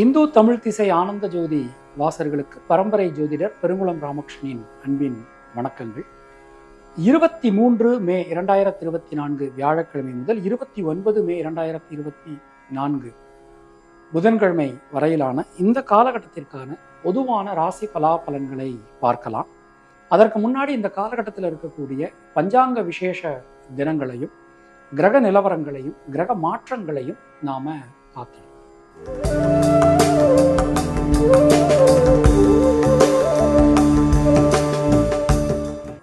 இந்து தமிழ் திசை ஆனந்த ஜோதி வாசர்களுக்கு பரம்பரை ஜோதிடர் பெருங்குளம் ராமகிருஷ்ணனின் அன்பின் வணக்கங்கள். 23 மே 2024 வியாழக்கிழமை முதல் 29 மே 2024 புதன்கிழமை வரையிலான இந்த காலகட்டத்திற்கான பொதுவான ராசி பலாபலன்களை பார்க்கலாம். அதற்கு முன்னாடி இந்த காலகட்டத்தில் இருக்கக்கூடிய பஞ்சாங்க விசேஷ தினங்களையும் கிரக நிலவரங்களையும் கிரக மாற்றங்களையும் நாம பார்க்கலாம்.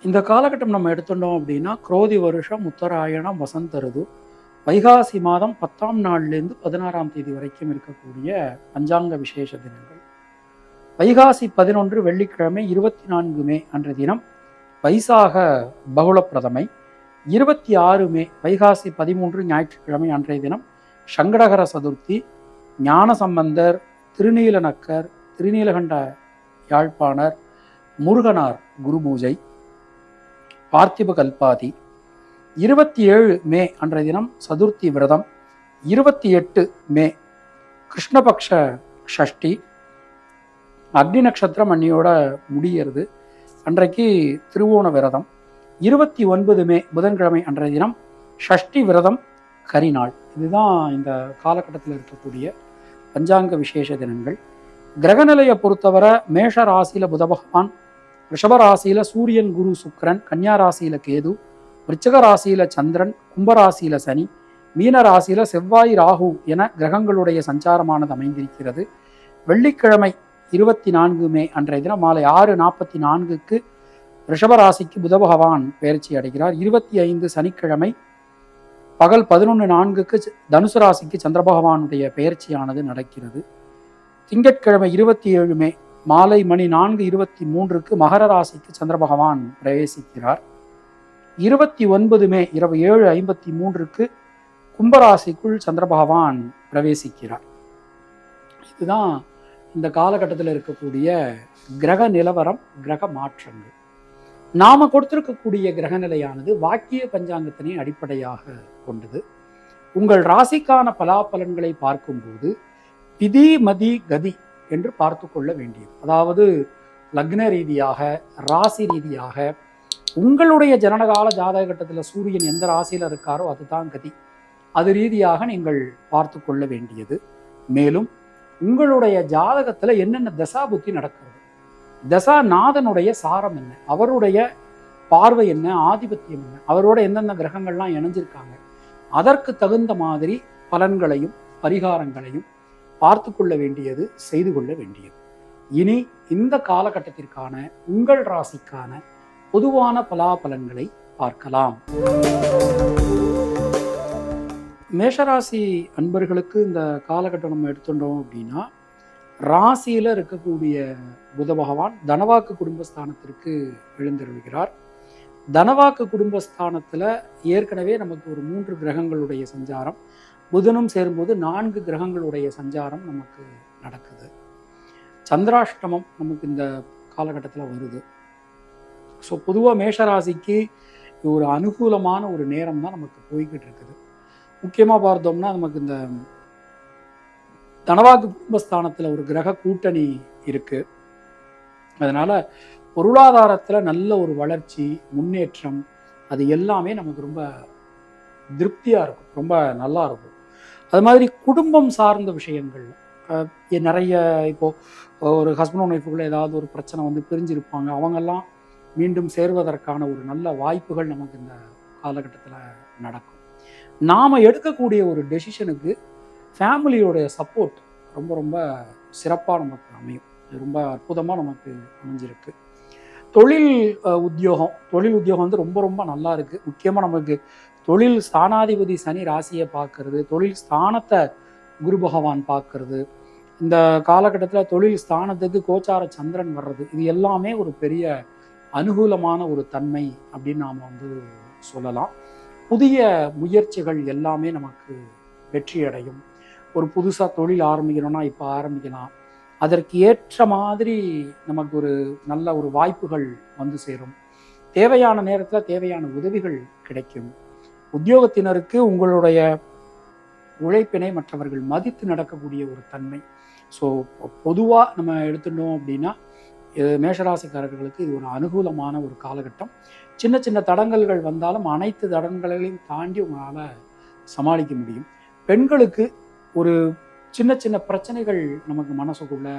இந்த காலகட்டம் நம்ம எடுத்துட்டோம் அப்படின்னா குரோதி வருஷம் உத்தராயணம் வசந்த ருது வைகாசி மாதம் 10ஆம் நாள்லேருந்து 16ஆம் தேதி வரைக்கும் இருக்கக்கூடிய பஞ்சாங்க விசேஷ தினங்கள். வைகாசி 11 வெள்ளிக்கிழமை 24 மே அன்ற தினம் வைசாக பகுள பிரதமை. 26 மே வைகாசி 13 ஞாயிற்றுக்கிழமை அன்றைய தினம் சங்கடகர சதுர்த்தி. ஞானசம்பந்தர், திருநீலநக்கர், திருநீலகண்ட யாழ்ப்பாணர், முருகனார் குரு பூஜை, பார்த்திப கல்பாதி. 27 மே அன்றைய தினம் சதுர்த்தி விரதம். 28 மே கிருஷ்ணபக்ஷ ஷஷ்டி. அக்னி நட்சத்திரம் அன்னியோட முடியறது, அன்றைக்கு திருவோண விரதம். 29 மே புதன்கிழமை அன்றைய தினம் ஷஷ்டி விரதம் கரிநாள். இதுதான் இந்த காலகட்டத்தில் இருக்கக்கூடிய பஞ்சாங்க விசேஷ தினங்கள். கிரகநிலையை பொறுத்தவரை மேஷ ராசியில புத பகவான், ரிஷப ராசியில சூரியன் குரு சுக்கிரன், கன்னியா ராசியில கேது, விருச்சிக ராசியில சந்திரன், கும்பராசியில சனி, மீன ராசியில செவ்வாய் ராகு என கிரகங்களுடைய சஞ்சாரமானது அமைந்திருக்கிறது. வெள்ளிக்கிழமை 24 மே அன்றைய தினம் மாலை 6:44 ரிஷபராசிக்கு புத பகவான் பயிற்சி அடைகிறார். 25 சனிக்கிழமை பகல் 11:04 தனுசு ராசிக்கு சந்திர பகவானுடைய பெயர்ச்சியானது நடக்கிறது. திங்கட்கிழமை 27 மே மாலை மணி 4:23 மகர ராசிக்கு சந்திர பகவான் பிரவேசிக்கிறார். 29 மே இரவு 7:53 கும்பராசிக்குள் சந்திர பகவான் பிரவேசிக்கிறார். இதுதான் இந்த காலகட்டத்தில் இருக்கக்கூடிய கிரக நிலவரம், கிரக மாற்றங்கள். நாம கொடுத்திருக்கக்கூடிய கிரகநிலையானது வாக்கிய பஞ்சாங்கத்தினை அடிப்படையாக கொண்டது. உங்கள் ராசிக்கான பலாபலன்களை பார்க்கும்போது விதி மதி கதி என்று பார்த்து கொள்ள வேண்டியது. அதாவது லக்ன ரீதியாக, ராசி ரீதியாக, உங்களுடைய ஜனனகால ஜாதக கட்டத்தில் சூரியன் எந்த ராசியில இருக்காரோ அதுதான் கதி. அது ரீதியாக நீங்கள் பார்த்து கொள்ள வேண்டியது. மேலும் உங்களுடைய ஜாதகத்துல என்னென்ன தசா புத்தி நடக்கிறது, தசாநாதனுடைய சாரம் என்ன, அவருடைய பார்வை என்ன, ஆதிபத்தியம் என்ன, அவரோட எந்தெந்த கிரகங்கள்லாம் இணைஞ்சிருக்காங்க, அதற்கு தகுந்த மாதிரி பலன்களையும் பரிகாரங்களையும் பார்த்து கொள்ள வேண்டியது, செய்து கொள்ள வேண்டியது. இனி இந்த காலகட்டத்திற்கான உங்கள் ராசிக்கான பொதுவான பலாபலன்களை பார்க்கலாம். மேஷராசி அன்பர்களுக்கு இந்த காலகட்டம் நம்ம எடுத்துட்டோம் அப்படின்னா, ராசியில இருக்கக்கூடிய புத பகவான் தனவாக்கு குடும்பஸ்தானத்திற்கு எழுந்தருள்கிறார். தனவாக்கு குடும்பஸ்தானத்துல ஏற்கனவே நமக்கு ஒரு 3 கிரகங்களுடைய சஞ்சாரம், புதனும் சேரும்போது 4 கிரகங்களுடைய சஞ்சாரம் நமக்கு நடக்குது. சந்திராஷ்டமம் நமக்கு இந்த காலகட்டத்தில் வருது. ஸோ பொதுவாக மேஷராசிக்கு ஒரு அனுகூலமான ஒரு நேரம் தான் நமக்கு போய்கிட்டு இருக்குது. முக்கியமாக பார்த்தோம்னா நமக்கு இந்த தனவாக்கு குடும்பஸ்தானத்தில் ஒரு கிரக கூட்டணி இருக்கு. அதனால பொருளாதாரத்தில் நல்ல ஒரு வளர்ச்சி, முன்னேற்றம், அது எல்லாமே நமக்கு ரொம்ப திருப்தியாக இருக்கும், ரொம்ப நல்லா இருக்கும். அது மாதிரி குடும்பம் சார்ந்த விஷயங்கள் நிறைய, இப்போ ஒரு ஹஸ்பண்ட் அண்ட் ஒய்ஃபுக்குள்ள ஏதாவது ஒரு பிரச்சனை வந்து பிரிஞ்சிருப்பாங்க, அவங்கெல்லாம் மீண்டும் சேர்வதற்கான ஒரு நல்ல வாய்ப்புகள் நமக்கு இந்த காலகட்டத்தில் நடக்கும். நாம் எடுக்கக்கூடிய ஒரு டெசிஷனுக்கு ஃபேமிலியோடைய சப்போர்ட் ரொம்ப ரொம்ப சிறப்பாக நமக்கு அமையும். ரொம்ப அற்புதமாக நமக்கு அமைஞ்சிருக்கு. தொழில் உத்தியோகம் வந்து ரொம்ப ரொம்ப நல்லா இருக்குது. முக்கியமாக நமக்கு தொழில் ஸ்தானாதிபதி சனி ராசியை பார்க்கறது, தொழில் ஸ்தானத்தை குரு பகவான் பார்க்கறது, இந்த காலகட்டத்தில் தொழில் ஸ்தானத்துக்கு கோச்சார சந்திரன் வர்றது, இது எல்லாமே ஒரு பெரிய அனுகூலமான ஒரு தன்மை அப்படின்னு நாம் வந்து சொல்லலாம். புதிய முயற்சிகள் எல்லாமே நமக்கு வெற்றி அடையும். ஒரு புதுசாக தொழில் ஆரம்பிக்கணும்னா இப்போ ஆரம்பிக்கலாம். அதற்கு ஏற்ற மாதிரி நமக்கு ஒரு நல்ல ஒரு வாய்ப்புகள் வந்து சேரும். தேவையான நேரத்தில் தேவையான உதவிகள் கிடைக்கும். உத்தியோகத்தினருக்கு உங்களுடைய உழைப்பினை மற்றவர்கள் மதித்து நடக்கக்கூடிய ஒரு தன்மை, ஸோ பொதுவாக நம்ம எடுத்துட்டோம் அப்படின்னா மேஷராசிக்காரர்களுக்கு இது ஒரு அனுகூலமான ஒரு காலகட்டம். சின்ன சின்ன தடங்கல்கள் வந்தாலும் அனைத்து தடங்களையும் தாண்டி உங்களால் சமாளிக்க முடியும். பெண்களுக்கு ஒரு சின்ன சின்ன பிரச்சனைகள் நமக்கு மனசுக்குள்ள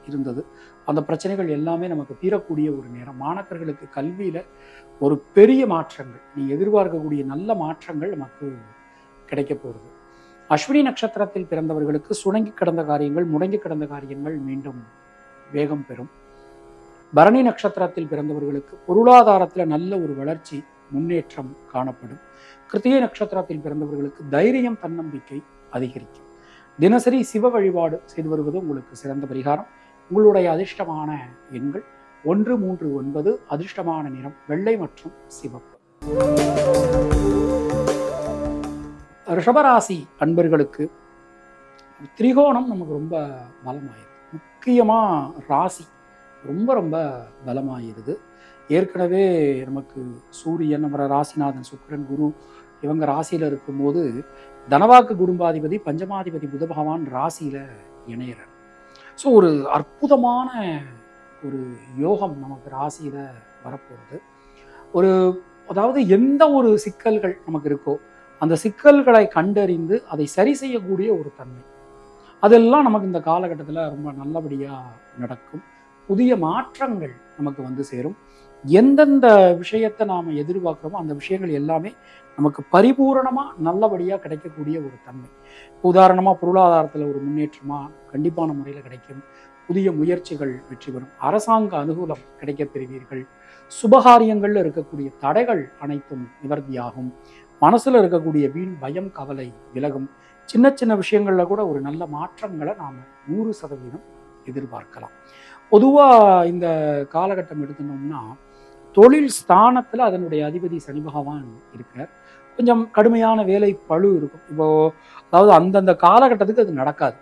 இருந்தது. அந்த பிரச்சனைகள் எல்லாமே நமக்கு தீரக்கூடிய ஒரு நேரம். மாணவர்களுக்கு கல்வியில் ஒரு பெரிய மாற்றங்கள், நீங்கள் எதிர்பார்க்கக்கூடிய நல்ல மாற்றங்கள் நமக்கு கிடைக்க போகிறது. அஸ்வினி நட்சத்திரத்தில் பிறந்தவர்களுக்கு சுணங்கி கிடந்த காரியங்கள், முடங்கி கிடந்த காரியங்கள் மீண்டும் வேகம் பெறும். பரணி நட்சத்திரத்தில் பிறந்தவர்களுக்கு பொருளாதாரத்தில் நல்ல ஒரு வளர்ச்சி, முன்னேற்றம் காணப்படும். கிருத்திகை நட்சத்திரத்தில் பிறந்தவர்களுக்கு தைரியம், தன்னம்பிக்கை அதிகரிக்கும். தினசரி சிவ வழிபாடு செய்து வருவது உங்களுக்கு சிறந்த பரிகாரம். உங்களுடைய அதிர்ஷ்டமான எண்கள் 1, 3, 9. அதிர்ஷ்டமான நிறம் வெள்ளை மற்றும் சிவப்பு. ரிஷபராசி அன்பர்களுக்கு திரிகோணம் நமக்கு ரொம்ப பலமாயிருது. முக்கியமாக ராசி ரொம்ப ரொம்ப பலமாயிருது. ஏற்கனவே நமக்கு சூரியன், நம்ம ராசிநாதன் சுக்கிரன், குரு இவங்க ராசியில் இருக்கும்போது தனவாக்கு குடும்பாதிபதி பஞ்சமாதிபதி புத பகவான் ராசியில் இணையிறார். ஸோ ஒரு அற்புதமான ஒரு யோகம் நமக்கு ராசியில் வரப்போகுது. அதாவது எந்த ஒரு சிக்கல்கள் நமக்கு இருக்கோ அந்த சிக்கல்களை கண்டறிந்து அதை சரி செய்யக்கூடிய ஒரு தன்மை, அதெல்லாம் நமக்கு இந்த காலகட்டத்தில் ரொம்ப நல்லபடியாக நடக்கும். புதிய மாற்றங்கள் நமக்கு வந்து சேரும். எந்தெந்த விஷயத்தை நாம் எதிர்பார்க்குறோமோ அந்த விஷயங்கள் எல்லாமே நமக்கு பரிபூரணமாக நல்லபடியாக கிடைக்கக்கூடிய ஒரு தன்மை. உதாரணமாக பொருளாதாரத்தில் ஒரு முன்னேற்றமாக கண்டிப்பான முறையில் கிடைக்கும். புதிய முயற்சிகள் வெற்றி பெறும். அரசாங்க அனுகூலம் கிடைக்கப் பெறுவீர்கள். சுபகாரியங்களில் இருக்கக்கூடிய தடைகள் அனைத்தும் நிவர்த்தியாகும். மனசில் இருக்கக்கூடிய வீண் பயம், கவலை விலகும். சின்ன சின்ன விஷயங்களில் கூட ஒரு நல்ல மாற்றங்களை நாம் 100% எதிர்பார்க்கலாம். பொதுவாக இந்த காலகட்டம் எடுத்துனோம்னா தொழில் ஸ்தானத்தில் அதனுடைய அதிபதி சனி பகவான் இருக்கார். கொஞ்சம் கடுமையான வேலை பளு இருக்கும். அதாவது அந்தந்த காலகட்டத்துக்கு அது நடக்காது.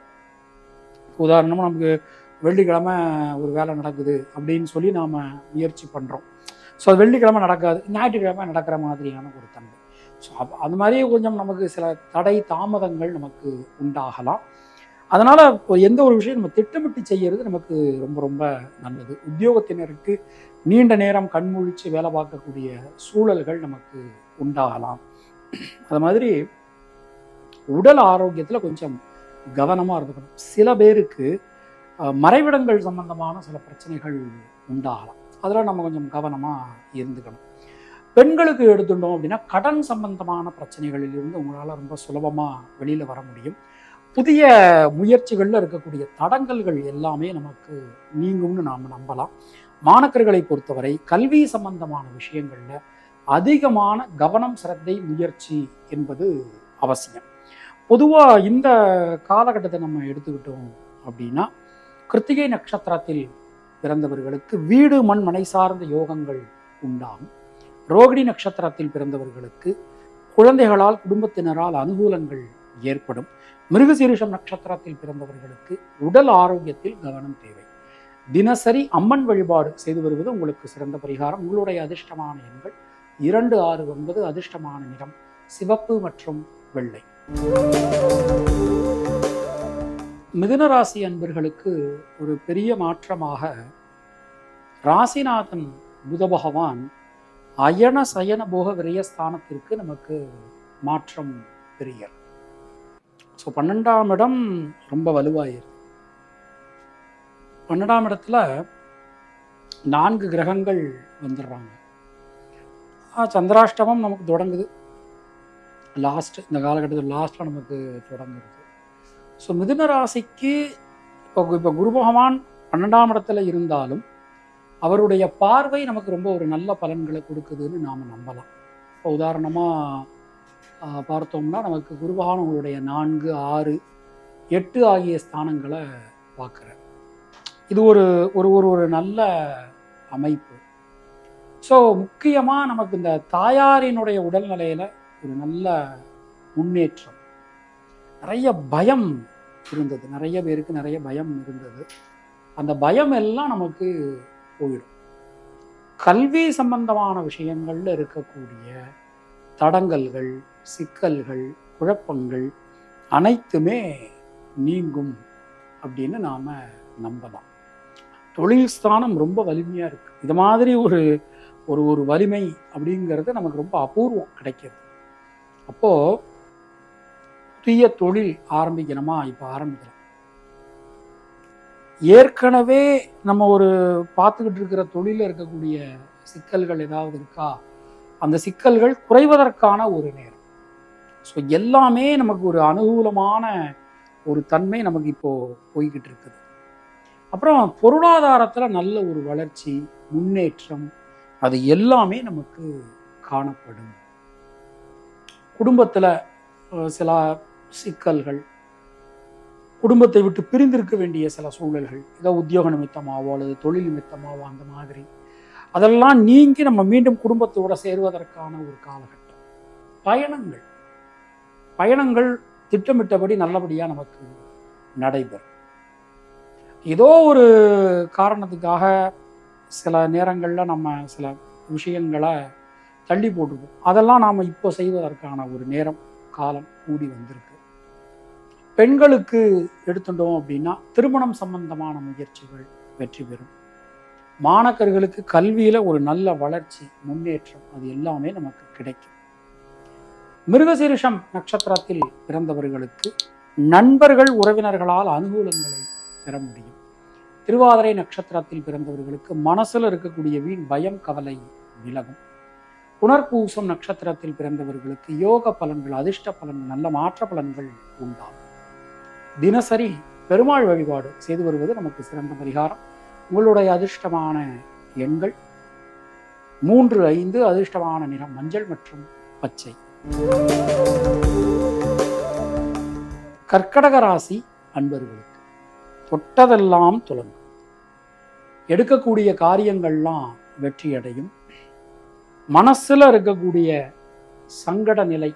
உதாரணமாக நமக்கு வெள்ளிக்கிழமை ஒரு வேலை நடக்குது அப்படின்னு சொல்லி நாம் முயற்சி பண்ணுறோம். ஸோ அது வெள்ளிக்கிழமை நடக்காது, ஞாயிற்றுக்கிழமை நடக்கிற மாதிரியான ஒரு தன்மை. ஸோ அது மாதிரியே கொஞ்சம் நமக்கு சில தடை தாமதங்கள் நமக்கு உண்டாகலாம். அதனால் எந்த ஒரு விஷயம் நம்ம திட்டமிட்டு செய்கிறது நமக்கு ரொம்ப ரொம்ப நல்லது. உத்தியோகத்தினருக்கு நீண்ட நேரம் கண்முழிச்சு வேலை பார்க்கக்கூடிய சூழல்கள் நமக்கு உண்டாகலாம். அது மாதிரி உடல் ஆரோக்கியத்தில் கொஞ்சம் கவனமாக இருந்துக்கணும். சில பேருக்கு மறைவிடங்கள் சம்பந்தமான சில பிரச்சனைகள் உண்டாகலாம். அதெல்லாம் நம்ம கொஞ்சம் கவனமாக இருந்துக்கணும். பெண்களுக்கு எடுத்துட்டோம் அப்படின்னா கடன் சம்பந்தமான பிரச்சனைகளில் இருந்து உங்களால் ரொம்ப சுலபமாக வெளியில் வர முடியும். புதிய முயற்சிகளில் இருக்கக்கூடிய தடங்கல்கள் எல்லாமே நமக்கு நீங்கும்னு நாம் நம்பலாம். மாணவர்களை பொறுத்தவரை கல்வி சம்பந்தமான விஷயங்களில் அதிகமான கவனம், சிரத்தை, முயற்சி என்பது அவசியம். பொதுவாக இந்த காலகட்டத்தை நம்ம எடுத்துக்கிட்டோம் அப்படின்னா கிருத்திகை நட்சத்திரத்தில் பிறந்தவர்களுக்கு வீடு, மண், மனை சார்ந்த யோகங்கள் உண்டாகும். ரோகிணி நட்சத்திரத்தில் பிறந்தவர்களுக்கு குழந்தைகளால், குடும்பத்தினரால் அனுகூலங்கள் ஏற்படும். மிருகசீரிஷம் நட்சத்திரத்தில் பிறந்தவர்களுக்கு உடல் ஆரோக்கியத்தில் கவனம் தேவை. தினசரி அம்மன் வழிபாடு செய்து வருவது உங்களுக்கு சிறந்த பரிகாரம். உங்களுடைய அதிர்ஷ்டமான எண்கள் 2, 6, 9. அதிர்ஷ்டமான நிறம் சிவப்பு மற்றும் வெள்ளை. மிதுன ராசி அன்பர்களுக்கு ஒரு பெரிய மாற்றமாக ராசிநாதன் புத பகவான் அயன சயன போக விரயஸ்தானத்திற்கு நமக்கு மாற்றம் பெரியர். ஸோ 12ஆம் இடம் ரொம்ப வலுவாயிருக்கு. 12ஆம் இடத்துல 4 கிரகங்கள் வந்துடுறாங்க. சந்திராஷ்டமம் நமக்கு தொடங்குது. இந்த காலகட்டத்தில் லாஸ்ட்டில் நமக்கு தொடங்குறது. ஸோ மிதுன ராசிக்கு இப்போ குரு பகவான் 12ஆம் இடத்துல இருந்தாலும் அவருடைய பார்வை நமக்கு ரொம்ப ஒரு நல்ல பலன்களை கொடுக்குதுன்னு நாம் நம்பலாம். இப்போ உதாரணமாக பார்த்தோம்னா நமக்கு குரு பகவான் உங்களுடைய 4, 6, 8 ஆகிய ஸ்தானங்களை பார்க்குறார். இது ஒரு ஒரு ஒரு நல்ல அமைப்பு. ஸோ முக்கியமாக நமக்கு இந்த தாயாரினுடைய உடல்நிலையில் ஒரு நல்ல முன்னேற்றம். நிறைய பயம் இருந்தது, நிறைய பேருக்கு நிறைய பயம் இருந்தது. அந்த பயம் எல்லாம் நமக்கு போயிடும். கல்வி சம்பந்தமான விஷயங்கள்ல இருக்கக்கூடிய தடங்கல்கள், சிக்கல்கள், குழப்பங்கள் அனைத்துமே நீங்கும் அப்படின்னு நாம் நம்பலாம். தொழில் ஸ்தானம் ரொம்ப வலிமையாக இருக்குது. இது மாதிரி ஒரு ஒரு ஒரு வலிமை அப்படிங்கிறது நமக்கு ரொம்ப அபூர்வம் கிடைக்கிறது. அப்போது புதிய தொழில் ஆரம்பிக்கணுமா, இப்போ ஆரம்பிக்கலாம். ஏற்கனவே நம்ம ஒரு பார்த்துக்கிட்டு இருக்கிற தொழிலில் இருக்கக்கூடிய சிக்கல்கள் ஏதாவது இருக்கா, அந்த சிக்கல்கள் குறைவதற்கான ஒரு நேரம். ஸோ எல்லாமே நமக்கு ஒரு அனுகூலமான ஒரு தன்மை நமக்கு இப்போது போய்கிட்டு இருக்குது. அப்புறம் பொருளாதாரத்தில் நல்ல ஒரு வளர்ச்சி, முன்னேற்றம், அது எல்லாமே நமக்கு காணப்படும். குடும்பத்தில் சில சிக்கல்கள், குடும்பத்தை விட்டு பிரிந்திருக்க வேண்டிய சில சூழல்கள், ஏதோ உத்தியோக நிமித்தமாவோ அல்லது தொழில் நிமித்தமாவோ அந்த மாதிரி, அதெல்லாம் நீங்கி நம்ம மீண்டும் குடும்பத்தோடு சேருவதற்கான ஒரு காலகட்டம். பயணங்கள் திட்டமிட்டபடி நல்லபடியாக நமக்கு நடைபெறும். ஏதோ ஒரு காரணத்துக்காக சில நேரங்களில் நம்ம சில விஷயங்களை தள்ளி போட்டுப்போம். அதெல்லாம் நாம் இப்போ செய்வதற்கான ஒரு நேரம், காலம் கூடி வந்திருக்கு. பெண்களுக்கு எடுத்துட்டோம் அப்படின்னா திருமணம் சம்பந்தமான முயற்சிகள் வெற்றி பெறும். மாணவர்களுக்கு கல்வியில் ஒரு நல்ல வளர்ச்சி, முன்னேற்றம், அது எல்லாமே நமக்கு கிடைக்கும். மிருகசீரிஷம் நட்சத்திரத்தில் பிறந்தவர்களுக்கு நண்பர்கள், உறவினர்களால் அனுகூலங்களை பெற முடியும். திருவாதிரை நட்சத்திரத்தில் பிறந்தவர்களுக்கு மனசில் இருக்கக்கூடிய வீண் பயம், கவலை விலகும். புனர்பூசம் நட்சத்திரத்தில் பிறந்தவர்களுக்கு யோக பலன்கள், அதிர்ஷ்ட பலன்கள், நல்ல மாற்ற பலன்கள் உண்டாகும். தினசரி பெருமாள் வழிபாடு செய்து வருவது நமக்கு சிறந்த பரிகாரம். உங்களுடைய அதிர்ஷ்டமான எண்கள் 3, 5, அதிர்ஷ்டமான நிறம் மஞ்சள் மற்றும் பச்சை. கர்க்கடக ராசி அன்பர்களுக்கு தொட்டதெல்லாம் துலங்கும். எடுக்கக்கூடிய காரியங்கள்லாம் வெற்றியடையும். மனசுல இருக்கக்கூடிய சங்கட நிலை,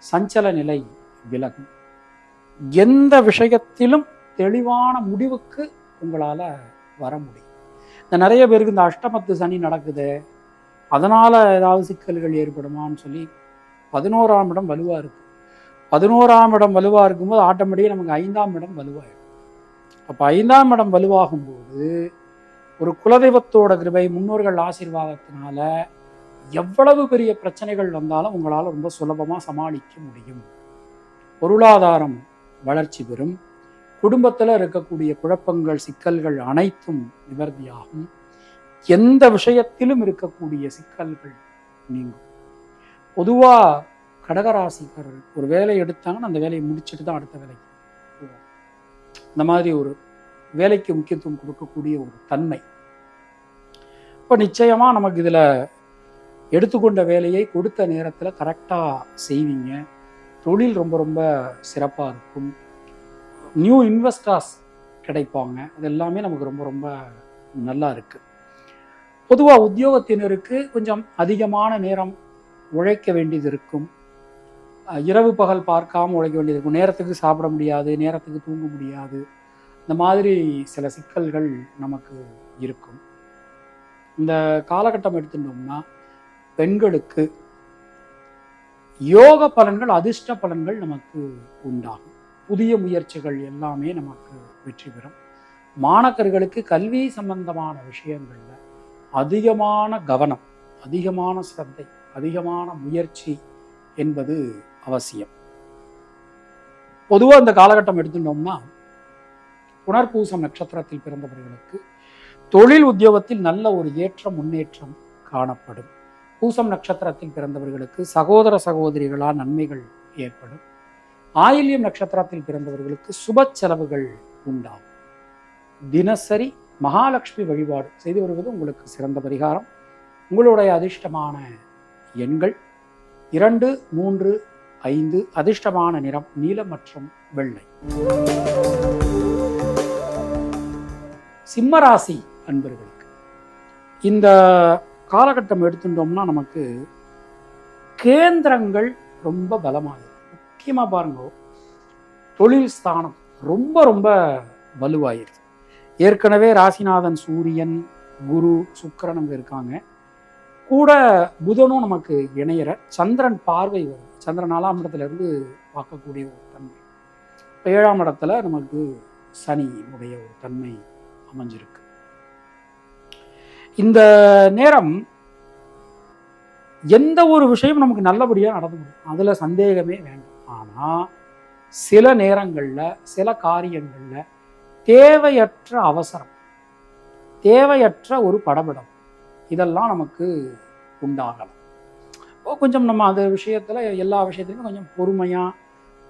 சஞ்சல நிலை விலகும். எந்த விஷயத்திலும் தெளிவான முடிவுக்கு உங்களால் வர முடியும். இந்த நிறைய பேருக்கு இந்த அஷ்டமத்து சனி நடக்குது, அதனால் ஏதாவது சிக்கல்கள் ஏற்படுமான்னு சொல்லி 11ஆம் இடம் வலுவாக இருக்குது. 11ஆம் இடம் வலுவாக இருக்கும்போது ஆட்டோமேட்டிக்காக நமக்கு 5ஆம் இடம் வலுவாகிடும். அப்போ 5ஆம் இடம் வலுவாகும்போது ஒரு குலதெய்வத்தோட கிருபை, முன்னோர்கள் ஆசீர்வாதத்தினால எவ்வளவு பெரிய பிரச்சனைகள் வந்தாலும் உங்களால் ரொம்ப சுலபமாக சமாளிக்க முடியும். பொருளாதாரம் வளர்ச்சி பெறும். குடும்பத்தில் இருக்கக்கூடிய குழப்பங்கள், சிக்கல்கள் அனைத்தும் நிவர்த்தியாகும். எந்த விஷயத்திலும் இருக்கக்கூடிய சிக்கல்கள் நீங்கும். பொதுவாக கடகராசிக்காரர் ஒரு வேலையை எடுத்தாங்கன்னா அந்த வேலையை முடிச்சுட்டு தான் அடுத்த வேலைக்கு போவோம். இந்த மாதிரி ஒரு வேலைக்கு முக்கியத்துவம் கொடுக்கக்கூடிய ஒரு தன்மை. இப்போ நிச்சயமாக நமக்கு இதில் எடுத்துக்கொண்ட வேலையை கொடுத்த நேரத்தில் கரெக்டாக செய்வீங்க. தொழில் ரொம்ப ரொம்ப சிறப்பாக இருக்கும். நியூ இன்வெஸ்டர்ஸ் கிடைப்பாங்க. அது எல்லாமே நமக்கு ரொம்ப ரொம்ப நல்லா இருக்குது. பொதுவாக உத்தியோகத்தினருக்கு கொஞ்சம் அதிகமான நேரம் உழைக்க வேண்டியது இருக்கும். இரவு பகல் பார்க்காம உழைக்க வேண்டியது இருக்கும். நேரத்துக்கு சாப்பிட முடியாது, நேரத்துக்கு தூங்க முடியாது. இந்த மாதிரி சில சிக்கல்கள் நமக்கு இருக்கும். இந்த காலகட்டம் எடுத்துட்டோம்னா பெண்களுக்கு யோக பலன்கள், அதிர்ஷ்ட பலன்கள் நமக்கு உண்டாகும். புதிய முயற்சிகள் எல்லாமே நமக்கு வெற்றி பெறும். மாணவர்களுக்கு கல்வி சம்பந்தமான விஷயங்கள்ல அதிகமான கவனம், அதிகமான சிரத்தை, அதிகமான முயற்சி என்பது அவசியம். பொதுவாக இந்த காலகட்டம் எடுத்துட்டோம்னா புனர்பூசம் நட்சத்திரத்தில் பிறந்தவர்களுக்கு தொழில் உத்தியோகத்தில் நல்ல ஒரு ஏற்றம், முன்னேற்றம் காணப்படும். பூசம் நட்சத்திரத்தில் பிறந்தவர்களுக்கு சகோதர சகோதரிகளால் நன்மைகள் ஏற்படும். ஆயில்யம் நட்சத்திரத்தில் பிறந்தவர்களுக்கு சுப செலவுகள் உண்டாகும். தினசரி மகாலட்சுமி வழிபாடு செய்து வருவது உங்களுக்கு சிறந்த பரிகாரம். உங்களுடைய அதிர்ஷ்டமான எண்கள் 2, 3, 5, அதிர்ஷ்டமான நிறம் நீலம் மற்றும் வெள்ளை. சிம்மராசி அன்பர்களுக்கு இந்த காலகட்டம் எடுத்துட்டோம்னா நமக்கு கேந்திரங்கள் ரொம்ப பலமாகுது. முக்கியமாக பாருங்க, தொழில் ஸ்தானம் ரொம்ப ரொம்ப வலுவாயிருது. ஏற்கனவே ராசிநாதன் சூரியன், குரு, சுக்கிரன் அங்கே இருக்காங்க. கூட புதனும் நமக்கு இணையிற, சந்திரன் பார்வை வருது. சந்திரன் 4ஆம் இடத்துல இருந்து பார்க்கக்கூடிய ஒரு தன்மை. 7ஆம் இடத்துல நமக்கு சனியினுடைய ஒரு தன்மை அமைஞ்சிருக்கு. இந்த நேரம் எந்த ஒரு விஷயம் நமக்கு நல்லபடியாக நடந்து முடியும், அதில் சந்தேகமே வேண்டாம். ஆனால் சில நேரங்களில் சில காரியங்களில் தேவையற்ற அவசரம், தேவையற்ற ஒரு படபடம், இதெல்லாம் நமக்கு உண்டாகலாம். கொஞ்சம் நம்ம அந்த விஷயத்தில் எல்லா விஷயத்துலையும் கொஞ்சம் பொறுமையாக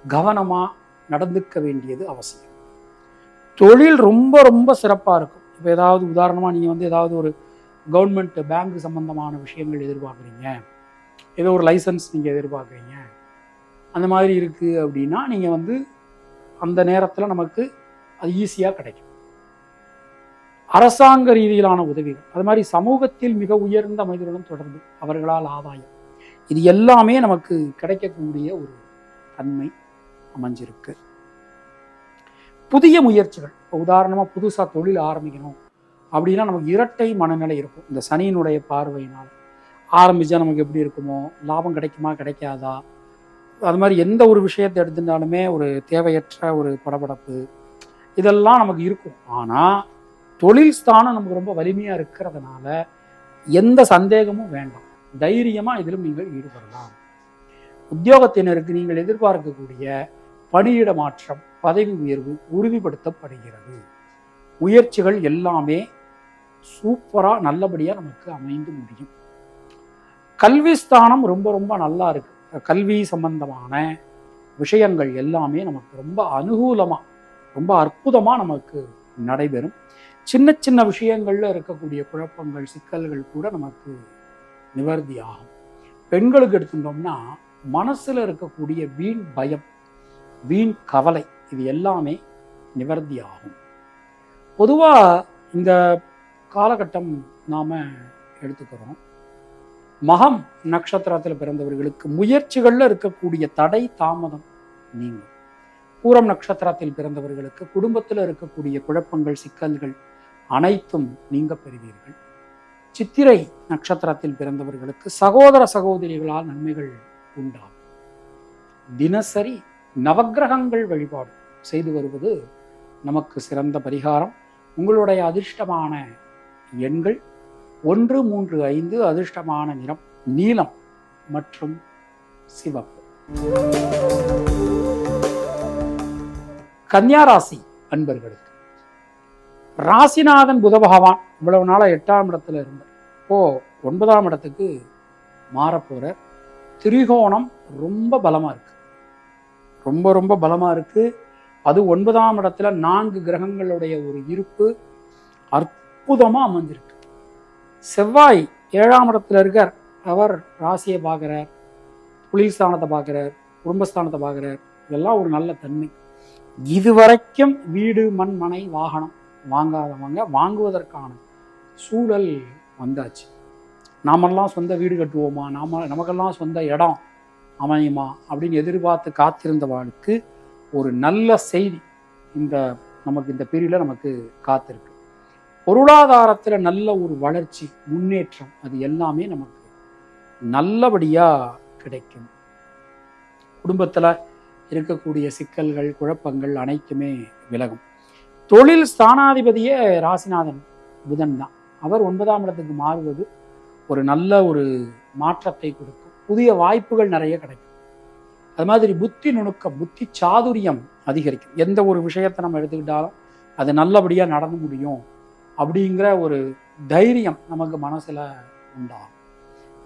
கவனமாக நடந்துக்க வேண்டியது அவசியம். தொழில் ரொம்ப ரொம்ப சிறப்பாக இருக்கும். இப்போ ஏதாவது உதாரணமாக நீங்கள் ஏதாவது ஒரு கவர்மெண்ட் பேங்க் சம்பந்தமான விஷயங்கள் எதிர்பார்க்குறீங்க, ஏதோ ஒரு லைசன்ஸ் நீங்கள் எதிர்பார்க்குறீங்க, அந்த மாதிரி இருக்குது அப்படின்னா நீங்கள் அந்த நேரத்தில் நமக்கு அது ஈஸியாக கிடைக்கும். அரசாங்க ரீதியிலான உதவிகள், அது மாதிரி சமூகத்தில் மிக உயர்ந்த மனிதர்களுடன் தொடர்பு, அவர்களால் ஆதாயம், இது எல்லாமே நமக்கு கிடைக்கக்கூடிய ஒரு தன்மை அமைஞ்சிருக்கு. புதிய முயற்சிகள், இப்போ உதாரணமாக புதுசாக தொழில் ஆரம்பிக்கணும் அப்படின்னா நமக்கு இரட்டை மனநிலை இருக்கும். இந்த சனியினுடைய பார்வையினால் ஆரம்பித்தா நமக்கு எப்படி இருக்குமோ, லாபம் கிடைக்குமா கிடைக்காதா, அது மாதிரி எந்த ஒரு விஷயத்தை எடுத்துட்டாலுமே ஒரு தேவையற்ற ஒரு படபடப்பு, இதெல்லாம் நமக்கு இருக்கும். ஆனால் தொழில் ஸ்தானம் நமக்கு ரொம்ப வலிமையாக இருக்கிறதுனால எந்த சந்தேகமும் வேண்டாம், தைரியமாக இதிலும் நீங்கள் ஈடுபடலாம். உத்தியோகத்தினருக்கு நீங்கள் எதிர்பார்க்கக்கூடிய பணியிட மாற்றம், பதவி உயர்வு உறுதிப்படுத்தப்படுகிறது. முயற்சிகள் எல்லாமே சூப்பராக நல்லபடியாக நமக்கு அமைந்து முடியும். கல்வி ஸ்தானம் ரொம்ப ரொம்ப நல்லா இருக்கு. கல்வி சம்பந்தமான விஷயங்கள் எல்லாமே நமக்கு ரொம்ப அனுகூலமாக, ரொம்ப அற்புதமாக நமக்கு நடைபெறும். சின்ன சின்ன விஷயங்கள்ல இருக்கக்கூடிய குழப்பங்கள், சிக்கல்கள் கூட நமக்கு நிவர்த்தி ஆகும். பெண்களுக்கு எடுத்துட்டோம்னா மனசுல இருக்கக்கூடிய வீண் பயம், வீண் கவலை, இது எல்லாமே நிவர்த்தி ஆகும். பொதுவாக இந்த காலகட்டம் நாம எடுத்துக்கிறோம், மகம் நட்சத்திரத்தில் பிறந்தவர்களுக்கு முயற்சிகள்ல இருக்கக்கூடிய தடை தாமதம் நீங்கும். பூரம் நட்சத்திரத்தில் பிறந்தவர்களுக்கு குடும்பத்தில் இருக்கக்கூடிய குழப்பங்கள், சிக்கல்கள் அனைத்தும் நீங்க பெறுவீர்கள். சித்திரை நட்சத்திரத்தில் பிறந்தவர்களுக்கு சகோதர சகோதரிகளால் நன்மைகள் உண்டாகும். தினசரி நவக்கிரகங்கள் வழிபாடு செய்து வருவது நமக்கு சிறந்த பரிகாரம். உங்களுடைய அதிர்ஷ்டமான எண்கள் 1, 3, 5, அதிர்ஷ்டமான நிறம் நீலம் மற்றும் சிவப்பு. கன்னியாராசி அன்பர்களுக்கு ராசிநாதன் புத பகவான் இவ்வளவு நாளா 8ஆம் இடத்துல இருந்தார், இப்போ 9ஆம் இடத்துக்கு மாறப்போற. திரிகோணம் ரொம்ப பலமா இருக்கு, ரொம்ப ரொம்ப பலமா இருக்கு. அது 9ஆம் இடத்துல 4 கிரகங்களுடைய ஒரு இருப்பு அற்புதமா அமைஞ்சிருக்கு. செவ்வாய் 7ஆம் இடத்துல இருக்கார், அவர் ராசியை பார்க்கிறார், புலிஸ்தானத்தை பார்க்கிறார், குடும்பஸ்தானத்தை பார்க்கிறார். இதெல்லாம் ஒரு நல்ல தன்மை. இதுவரைக்கும் வீடு, மண், மனை, வாகனம் வாங்காதவங்க வாங்குவதற்கான சூழல் வந்தாச்சு. நாமெல்லாம் சொந்த வீடு கட்டுவோமா, நமக்கெல்லாம் சொந்த இடம் அமையுமா அப்படின்னு எதிர்பார்த்து காத்திருந்தவர்களுக்கு ஒரு நல்ல செய்தி நமக்கு இந்த பீரியட்ல நமக்கு காத்திருக்கு. பொருளாதாரத்தில் நல்ல ஒரு வளர்ச்சி, முன்னேற்றம், அது எல்லாமே நமக்கு நல்லபடியா கிடைக்கும். குடும்பத்தில் இருக்கக்கூடிய சிக்கல்கள், குழப்பங்கள் அனைத்துமே விலகும். தொழில் ஸ்தானாதிபதியே ராசிநாதன் புதன் தான். அவர் 9ஆம் இடத்துக்கு மாறுவது ஒரு நல்ல ஒரு மாற்றத்தை கொடுக்கும். புதிய வாய்ப்புகள் நிறைய கிடைக்கும். அது மாதிரி புத்தி நுணுக்கம், புத்தி சாதுரியம் அதிகரிக்கும். எந்த ஒரு விஷயத்தை நம்ம எடுத்துக்கிட்டாலும் அது நல்லபடியாக நடந்து முடியும் அப்படிங்கிற ஒரு தைரியம் நமக்கு மனசில் உண்டாகும்.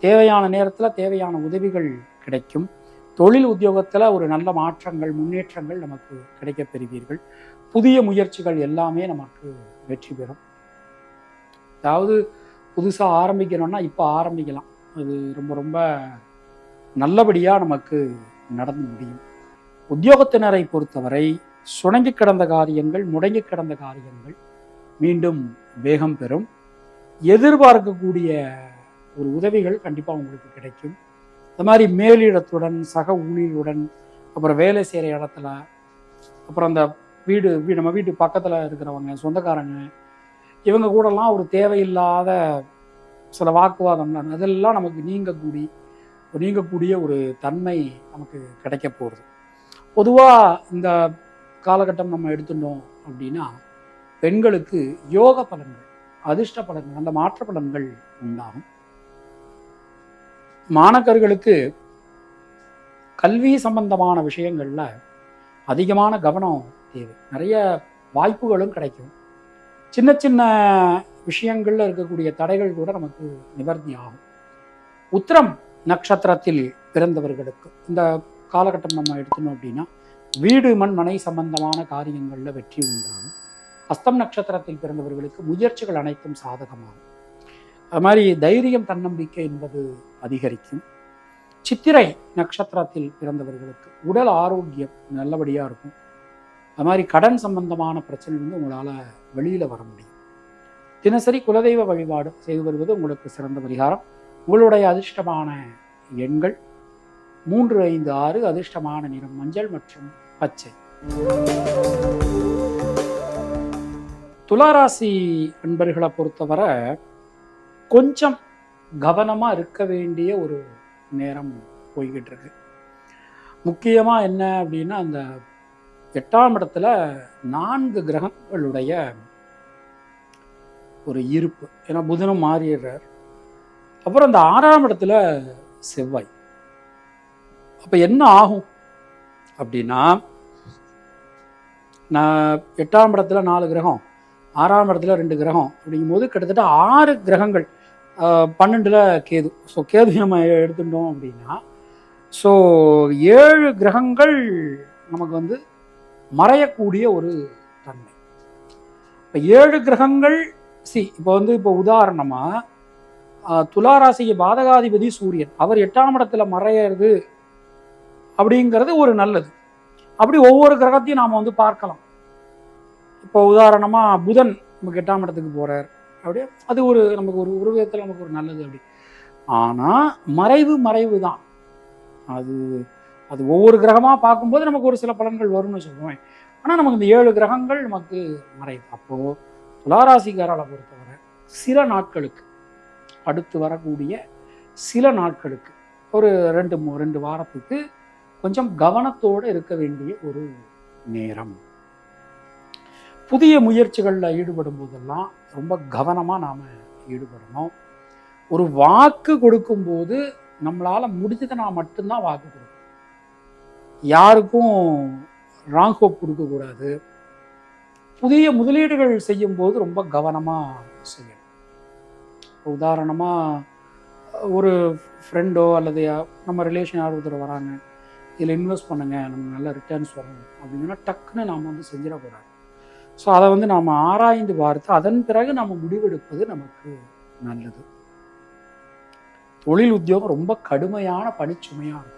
தேவையான நேரத்தில் தேவையான உதவிகள் கிடைக்கும். தொழில் உத்தியோகத்தில் ஒரு நல்ல மாற்றங்கள், முன்னேற்றங்கள் நமக்கு கிடைக்கப் பெறுவீர்கள். புதிய முயற்சிகள் எல்லாமே நமக்கு வெற்றி பெறும். அதாவது புதுசாக ஆரம்பிக்கணும்னா இப்போ ஆரம்பிக்கலாம். அது ரொம்ப ரொம்ப நல்லபடியாக நமக்கு நடந்து முடியும். உத்தியோகத்தினரை பொறுத்தவரை சுணங்கி கிடந்த காரியங்கள், முடங்கி கிடந்த காரியங்கள் மீண்டும் வேகம் பெறும். எதிர்பார்க்கக்கூடிய ஒரு உதவிகள் கண்டிப்பாக உங்களுக்கு கிடைக்கும். அது மாதிரி மேலிடத்துடன், சக ஊழியருடன், அப்புறம் வேலை செய்கிற இடத்துல, அப்புறம் அந்த நம்ம வீட்டு பக்கத்தில் இருக்கிறவங்க, சொந்தக்காரங்க, இவங்க கூடலாம் ஒரு தேவையில்லாத சில வாக்குவாதம், அதெல்லாம் நமக்கு நீங்கக்கூடிய ஒரு தன்மை நமக்கு கிடைக்க போகிறது. பொதுவாக இந்த காலகட்டம் நம்ம எடுத்துட்டோம் அப்படின்னா பெண்களுக்கு யோக பலன்கள், அதிர்ஷ்ட பலன்கள், அந்த மாற்ற பலன்கள் உண்டாகும். மாணக்கர்களுக்கு கல்வி சம்பந்தமான விஷயங்கள்ல அதிகமான கவனம் தேவை. நிறைய வாய்ப்புகளும் கிடைக்கும். சின்ன சின்ன விஷயங்கள்ல இருக்கக்கூடிய தடைகள் கூட நமக்கு நிவர்த்தி ஆகும். உத்திரம் நட்சத்திரத்தில் பிறந்தவர்களுக்கு இந்த காலகட்டம் நம்ம எடுத்தோம் அப்படின்னா வீடு மண் மனை சம்பந்தமான காரியங்களில் வெற்றி உண்டாகும். அஸ்தம் நட்சத்திரத்தில் பிறந்தவர்களுக்கு முயற்சிகள் அனைத்தும் சாதகமாகும். அது மாதிரி தைரியம் தன்னம்பிக்கை என்பது அதிகரிக்கும். சித்திரை நட்சத்திரத்தில் பிறந்தவர்களுக்கு உடல் ஆரோக்கியம் நல்லபடியாக இருக்கும். அது மாதிரி கடன் சம்பந்தமான பிரச்சனை உங்களால் வெளியில் வர முடியும். தினசரி குலதெய்வ வழிபாடு செய்து வருவது உங்களுக்கு சிறந்த பரிகாரம். உங்களுடைய அதிர்ஷ்டமான எண்கள் 3, 5, 6. அதிர்ஷ்டமான நிறம் மஞ்சள் மற்றும் பச்சை. துளாராசி அன்பர்களை பொறுத்தவரை கொஞ்சம் கவனமாக இருக்க வேண்டிய ஒரு நேரம் போய்கிட்டு இருக்கு. முக்கியமாக என்ன அப்படின்னா அந்த 8ஆம் இடத்துல 4 கிரகங்களுடைய ஒரு இருப்பு. ஏன்னா புதனும் மாறிடுறார். அப்புறம் அந்த 6ஆம் இடத்துல செவ்வாய். அப்போ என்ன ஆகும் அப்படின்னா, நான் 8ஆம் இடத்துல 4 கிரகம், 6ஆம் இடத்துல 2 கிரகம் அப்படிங்கும்போது கிட்டத்தட்ட 6 கிரகங்கள், 12ல் கேது. ஸோ கேது நம்ம எடுத்துட்டோம் அப்படின்னா, ஸோ 7 கிரகங்கள் நமக்கு மறையக்கூடிய ஒரு தன்மை. இப்போ 7 கிரகங்கள் இப்போ உதாரணமாக துளாராசிக்கு பாதகாதிபதி சூரியன், அவர் 8ஆம் இடத்துல மறையிறது அப்படிங்கிறது ஒரு நல்லது. அப்படி ஒவ்வொரு கிரகத்தையும் நாம் பார்க்கலாம். இப்போ உதாரணமாக புதன் நமக்கு 8ஆம் இடத்துக்கு போகிறார், அப்படியே அது நமக்கு ஒரு விதத்தில் நமக்கு ஒரு நல்லது. அப்படி ஆனால் மறைவு தான். அது ஒவ்வொரு கிரகமாக பார்க்கும்போது நமக்கு ஒரு சில பலன்கள் வரும்னு சொல்லுவேன். ஆனால் நமக்கு இந்த 7 கிரகங்கள் நமக்கு மறைவு. அப்போது துளாராசிக்காரரை பொறுத்தவரை சில நாட்களுக்கு, அடுத்து வரக்கூடிய சில நாட்களுக்கு, ஒரு 2 வாரத்துக்கு கொஞ்சம் கவனத்தோடு இருக்க வேண்டிய ஒரு நேரம். புதிய முயற்சிகளில் ஈடுபடும் போதெல்லாம் ரொம்ப கவனமாக நாம் ஈடுபடணும். ஒரு வாக்கு கொடுக்கும்போது நம்மளால் முடிஞ்சதை நான் மட்டும்தான் வாக்கு கொடுக்கணும். யாருக்கும் ராங் ஹோப் கொடுக்கக்கூடாது. புதிய முதலீடுகள் செய்யும்போது ரொம்ப கவனமாக செய்யணும். உதாரணமாக ஒரு ஃப்ரெண்டோ அல்லது நம்ம ரிலேஷன் யார் ஒருத்தர் வராங்க, இதில் இன்வெஸ்ட் பண்ணுங்க, நமக்கு நல்ல ரிட்டர்ன்ஸ் வரும் அப்படின்னா டக்குன்னு நாம் செஞ்சிடக்கூடாது. ஸோ அதை நாம் ஆராய்ந்து பார்த்து அதன் பிறகு நம்ம முடிவெடுப்பது நமக்கு நல்லது. தொழில் உத்தியோகம் ரொம்ப கடுமையான பணிச்சுமையாக இருக்கும்.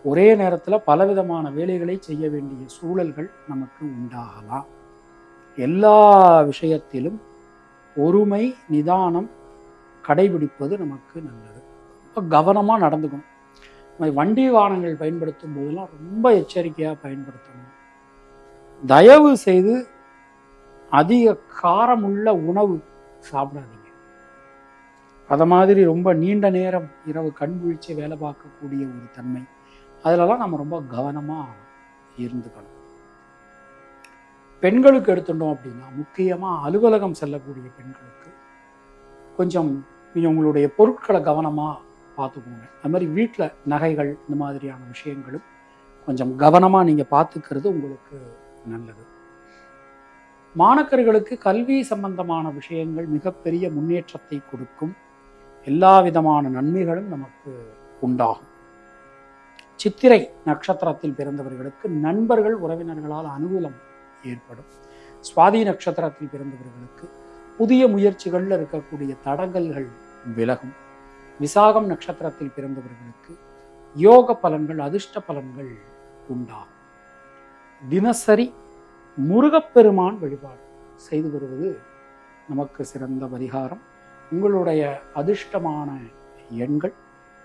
ஒரே நேரத்தில் பலவிதமான வேலைகளை செய்ய வேண்டிய சூழல்கள் நமக்கு உண்டாகலாம். எல்லா விஷயத்திலும் பொறுமை, நிதானம் கடைபிடிப்பது நமக்கு நல்லது. ரொம்ப கவனமாக நடந்துக்கணும். வண்டி வாகனங்கள் பயன்படுத்தும் போதெல்லாம் ரொம்ப எச்சரிக்கையாக பயன்படுத்தணும். தயவு செய்து அதிக காரமுள்ள உணவு சாப்பிடாதீங்க. அதை மாதிரி ரொம்ப நீண்ட நேரம் இரவு கண் விழிச்சு வேலை பார்க்கக்கூடிய ஒரு தன்மை, அதிலலாம் நம்ம ரொம்ப கவனமாக இருந்துக்கணும். பெண்களுக்கு எடுத்துட்டோம் அப்படின்னா முக்கியமாக அலுவலகம் செல்லக்கூடிய பெண்களுக்கு கொஞ்சம் உங்களுடைய பொருட்களை கவனமாக பார்த்துக்கோங்க. அது மாதிரி வீட்டில் நகைகள் இந்த மாதிரியான விஷயங்களும் கொஞ்சம் கவனமாக நீங்கள் பார்த்துக்கிறது உங்களுக்கு நல்லது. மாணக்கர்களுக்கு கல்வி சம்பந்தமான விஷயங்கள் மிகப்பெரிய முன்னேற்றத்தை கொடுக்கும். எல்லா விதமான நன்மைகளும் நமக்கு உண்டாகும். சித்திரை நட்சத்திரத்தில் பிறந்தவர்களுக்கு நண்பர்கள், உறவினர்களால் அனுகூலம் ஏற்படும். சுவாதி நட்சத்திரத்தில் பிறந்தவர்களுக்கு புதிய முயற்சிகளில் இருக்கக்கூடிய தடங்கல்கள் விலகும். விசாகம் நட்சத்திரத்தில் பிறந்தவர்களுக்கு யோக பலன்கள், அதிர்ஷ்ட பலன்கள் உண்டாகும். தினசரி முருகப்பெருமான் வழிபாடு செய்து வருவது நமக்கு சிறந்த பரிகாரம். உங்களுடைய அதிர்ஷ்டமான எண்கள்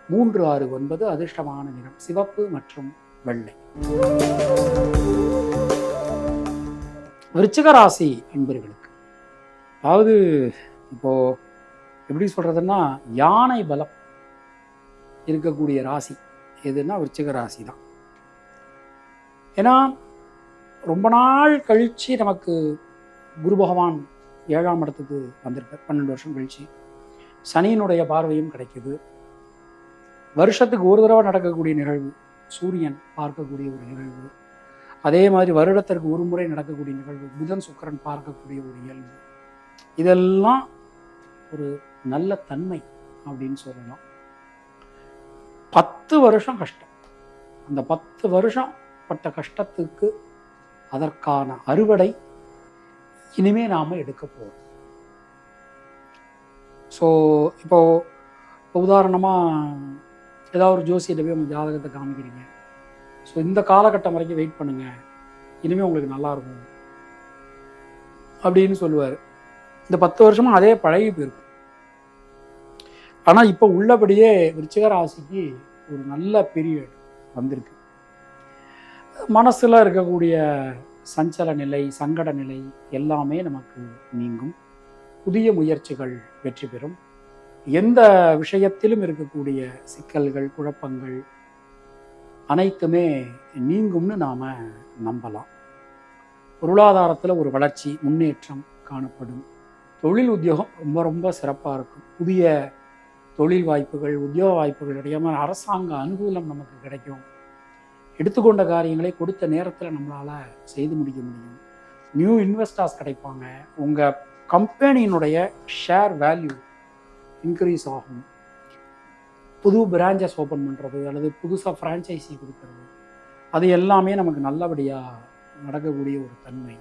3, 6, 9. அதிர்ஷ்டமான நிறம் சிவப்பு மற்றும் வெள்ளை. விருச்சிக ராசி அன்பர்களுக்கு, அதாவது இப்போ எப்படி சொல்றதுன்னா, யானை பலம் இருக்கக்கூடிய ராசி எதுன்னா விருச்சிக ராசி தான். ஏன்னா ரொம்ப நாள் கழித்து நமக்கு குரு பகவான் 7ஆம் இடத்துக்கு வந்திருக்கார். 12 வருஷம் கழிச்சு சனியினுடைய பார்வையும் கிடைக்குது. வருஷத்துக்கு ஒரு தடவை நடக்கக்கூடிய நிகழ்வு, சூரியன் பார்க்கக்கூடிய ஒரு நிகழ்வு. அதே மாதிரி வருடத்திற்கு ஒரு முறை நடக்கக்கூடிய நிகழ்வு, புதன் சுக்கிரன் பார்க்கக்கூடிய ஒரு இயல்பு. இதெல்லாம் ஒரு நல்ல தன்மை அப்படின்னு சொல்லலாம். 10 வருஷம் கஷ்டம். அந்த 10 வருஷம் பட்ட கஷ்டத்துக்கு அதற்கான அறுவடை இனிமே நாம எடுக்க போறோம். ஸோ இப்போ உதாரணமாக ஏதாவது ஒரு ஜோசியிட்ட போய் உங்கள் ஜாதகத்தை காமிக்கிறீங்க. ஸோ இந்த காலகட்டம் வரைக்கும் வெயிட் பண்ணுங்க, இனிமேல் உங்களுக்கு நல்லா இருக்கும் அப்படின்னு சொல்லுவார். இந்த 10 வருஷமா அதே பழகி போயிருக்கும். ஆனால் இப்போ உள்ளபடியே விருச்சிக ராசிக்கு ஒரு நல்ல பீரியட் வந்திருக்கு. மனசில் இருக்கக்கூடிய சஞ்சல நிலை, சங்கட நிலை எல்லாமே நமக்கு நீங்கும். புதிய முயற்சிகள் வெற்றி பெறும். எந்த விஷயத்திலும் இருக்கக்கூடிய சிக்கல்கள், குழப்பங்கள் அனைத்துமே நீங்கும்னு நாம் நம்பலாம். பொருளாதாரத்தில் ஒரு வளர்ச்சி, முன்னேற்றம் காணப்படும். தொழில் உத்தியோகம் ரொம்ப ரொம்ப சிறப்பாக இருக்கும். புதிய தொழில் வாய்ப்புகள், உத்தியோக வாய்ப்புகள் கிடைக்காம அரசாங்க அனுகூலம் நமக்கு கிடைக்கும். எடுத்துக்கொண்ட காரியங்களை கொடுத்த நேரத்தில் நம்மளால் செய்து முடிக்க முடியும். நியூ இன்வெஸ்டர்ஸ் கிடைப்பாங்க. உங்கள் கம்பெனியினுடைய ஷேர் வேல்யூ இன்க்ரீஸ் ஆகும். புது பிரான்ச்சஸ் ஓப்பன் பண்ணுறது அல்லது புதுசாக ஃப்ரான்ச்சைசி கொடுக்கறது, அது எல்லாமே நமக்கு நல்லபடியாக நடக்கக்கூடிய ஒரு தன்மை.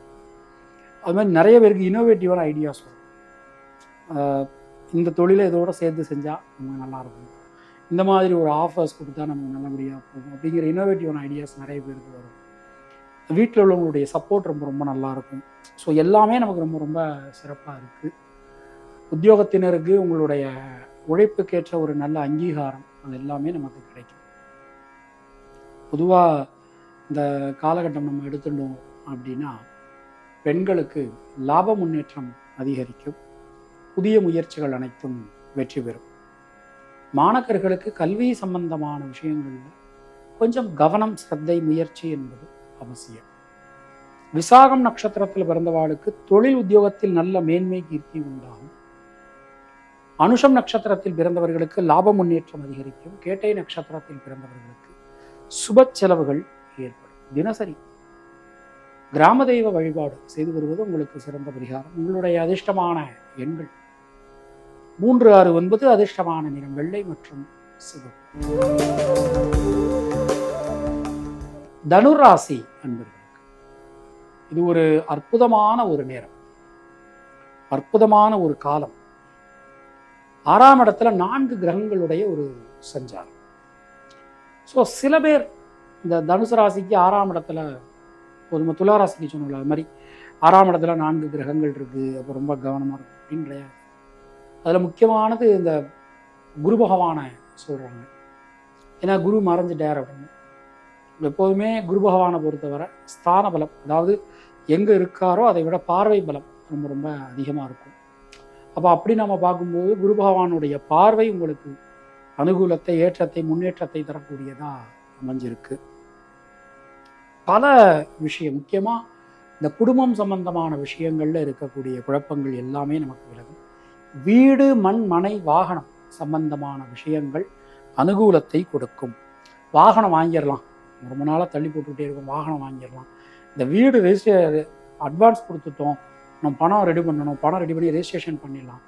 அது மாதிரி நிறைய பேருக்கு இனோவேட்டிவான ஐடியாஸ் வரும். இந்த தொழிலை இதோட சேர்த்து செஞ்சால் நமக்கு நல்லாயிருக்கும், இந்த மாதிரி ஒரு ஆஃபர்ஸ் கொடுத்தா நமக்கு நல்லபடியாக போகும் அப்படிங்கிற இனோவேட்டிவான ஐடியாஸ் நிறைய பேருக்கு வரும். வீட்டில் உள்ளவங்களுடைய சப்போர்ட் ரொம்ப ரொம்ப நல்லாயிருக்கும். ஸோ எல்லாமே நமக்கு ரொம்ப ரொம்ப சிறப்பாக இருக்குது. உத்தியோகத்தினருக்கு உங்களுடைய உழைப்புக்கேற்ற ஒரு நல்ல அங்கீகாரம் அது எல்லாமே நமக்கு கிடைக்கும். பொதுவாக இந்த காலகட்டம் நம்ம எடுத்துட்டோம் அப்படின்னா பெண்களுக்கு லாப முன்னேற்றம் அதிகரிக்கும். புதிய முயற்சிகள் அனைத்தும் வெற்றி பெறும். மாணவர்களுக்கு கல்வி சம்பந்தமான விஷயங்களில் கொஞ்சம் கவனம், சிரத்தை, முயற்சி என்பது அவசியம். விசாகம் நட்சத்திரத்தில் பிறந்தவாளுக்கு தொழில் உத்தியோகத்தில் நல்ல மேன்மை, கீர்த்தி உண்டாகும். அனுஷம் நட்சத்திரத்தில் பிறந்தவர்களுக்கு லாப முன்னேற்றம் அதிகரிக்கும். கேட்டை நட்சத்திரத்தில் பிறந்தவர்களுக்கு சுப செலவுகள் ஏற்படும். தினசரி கிராம தெய்வ வழிபாடு செய்து வருவது உங்களுக்கு சிறந்த பரிகாரம். உங்களுடைய அதிர்ஷ்டமான எண்கள் 3, 6, 9. அதிர்ஷ்டமான நிறம் வெள்ளை மற்றும் சிவப்பு. தனுராசி அன்பர்களுக்கு இது ஒரு அற்புதமான ஒரு நேரம், அற்புதமான ஒரு காலம். 6ஆம் இடத்துல 4 கிரகங்களுடைய ஒரு சஞ்சாரம். ஸோ சில பேர் இந்த தனுசு ராசிக்கு 6ஆம் இடத்துல, பொதுவாக துளாராசிக்கு சொன்னோம்ல அது மாதிரி 6ஆம் இடத்துல 4 கிரகங்கள் இருக்குது, அப்போ ரொம்ப கவனமாக இருக்கும் அப்படின்னு கிடையாது. அதில் முக்கியமானது இந்த குரு பகவானை சொல்கிறாங்க. ஏன்னா குரு மறைஞ்சிட்டார் அப்படின்னு. எப்போதுமே குரு பகவானை பொறுத்தவரை ஸ்தான பலம், அதாவது எங்கே இருக்காரோ அதை விட பார்வை பலம் ரொம்ப ரொம்ப அதிகமாக இருக்கும். அப்போ அப்படி நம்ம பார்க்கும்போது குரு பகவானுடைய பார்வை உங்களுக்கு அனுகூலத்தை, ஏற்றத்தை, முன்னேற்றத்தை தரக்கூடியதாக அமைஞ்சிருக்கு. பல விஷயம், முக்கியமாக இந்த குடும்பம் சம்பந்தமான விஷயங்களில் இருக்கக்கூடிய குழப்பங்கள் எல்லாமே நமக்கு விலகும். வீடு, மண், மனை, வாகனம் சம்பந்தமான விஷயங்கள் அனுகூலத்தை கொடுக்கும். வாகனம் வாங்கிடலாம், ரொம்ப நாளாக தள்ளி போட்டுக்கிட்டே இருக்கும், வாகனம் வாங்கிடலாம். இந்த வீடு ரெஜிஸ்டர் அட்வான்ஸ் கொடுத்துட்டோம், நம்ம பணம் ரெடி பண்ணணும், பணம் ரெடி பண்ணி ரெஜிஸ்ட்ரேஷன் பண்ணிடலாம்.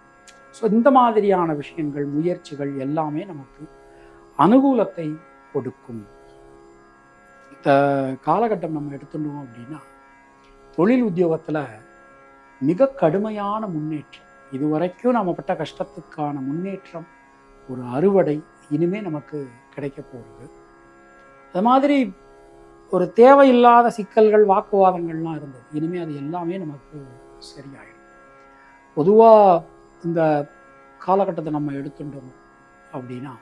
ஸோ இந்த மாதிரியான விஷயங்கள், முயற்சிகள் எல்லாமே நமக்கு அனுகூலத்தை கொடுக்கும். இந்த காலகட்டம் நம்ம எடுத்துட்டோம் அப்படின்னா தொழில் உத்தியோகத்தில் மிக கடுமையான முன்னேற்றம். இதுவரைக்கும் நம்ம பட்ட கஷ்டத்துக்கான முன்னேற்றம், ஒரு அறுவடை இனிமேல் நமக்கு கிடைக்க போகுது. அது மாதிரி ஒரு தேவையில்லாத சிக்கல்கள், வாக்குவாதங்கள்லாம் இருந்தது, இனிமேல் அது எல்லாமே நமக்கு சரியாயிடும். பொதுவாக இந்த காலகட்டத்தை நம்ம எடுத்துட்டோம் அப்படின்னா